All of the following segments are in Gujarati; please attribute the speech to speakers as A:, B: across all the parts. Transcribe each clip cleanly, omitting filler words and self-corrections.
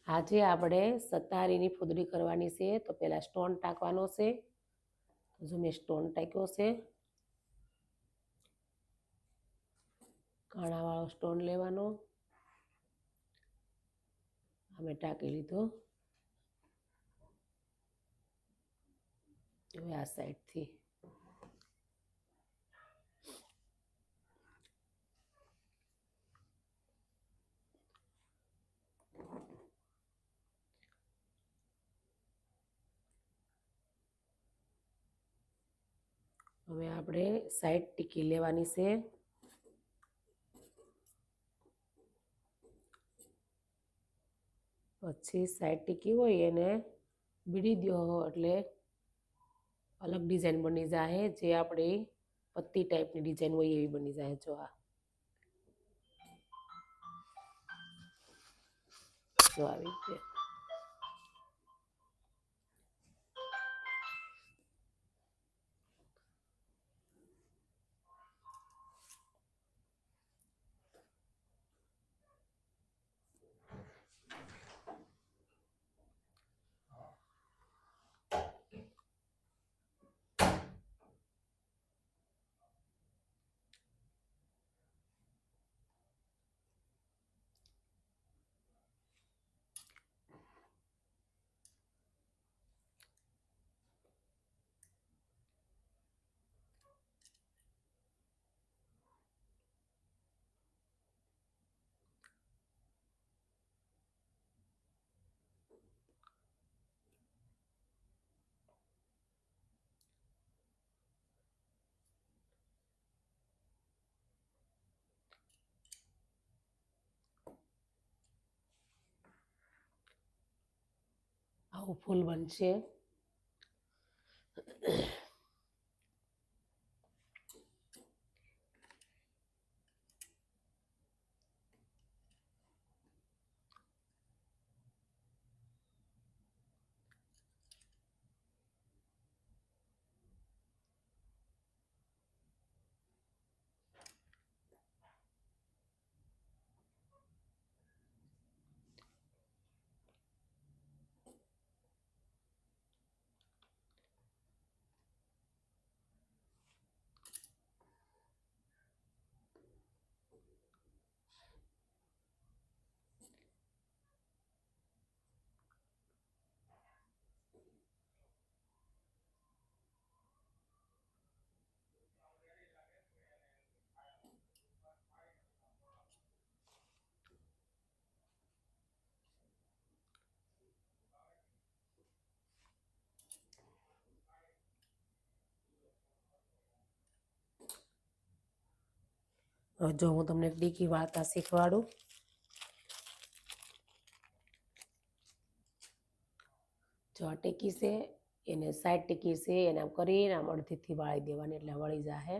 A: આજે આપણે સતારીની ફૂદડી કરવાની છે. તો પહેલાં સ્ટોન ટાંકવાનો છે. જો મેં સ્ટોન ટાંક્યો છે. કાણાવાળો સ્ટોન લેવાનો. અમે ટાંકી લીધો. હવે આ સાઈડથી હવે આપણે સાઈડ ટીકી લેવાની છે. પછી સાઈડ ટીકી હોય એને બીડી દો એટલે અલગ ડિઝાઇન બની જાય. જે આપણી પત્તી ટાઈપની ડિઝાઇન હોય એવી બની જાય. જો આવી રીતે આવું ફૂલ બનશે. જો હું તમને ડીકી વાર્તા શીખવાડું. જો આ ટીકી છે એને સાઈડ ટીકી છે એને આમ કરીને આમ અડધીથી વાળી દેવાની એટલે વળી જાહે.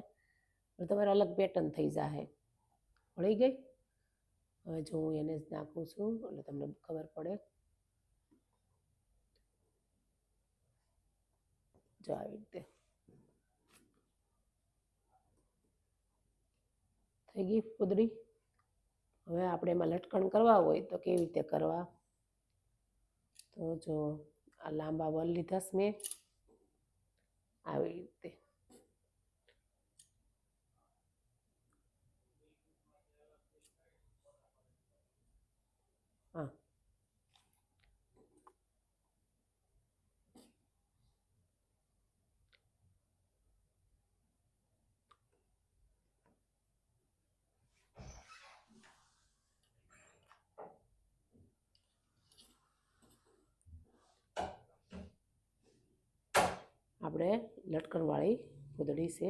A: તમારે અલગ પેટર્ન થઈ જાહે. વળી ગઈ. હવે જો હું એને જ નાખું છું એટલે તમને ખબર પડે. જો આવી રીતે થઈ ગઈ ફૂદડી. હવે આપણે એમાં લટકણ કરવા હોય તો કેવી રીતે કરવા. તો જો આ લાંબા વલ લીધા છે મેં આવી રીતે. હા આપણે લટકણવાળી ફૂદડી છે.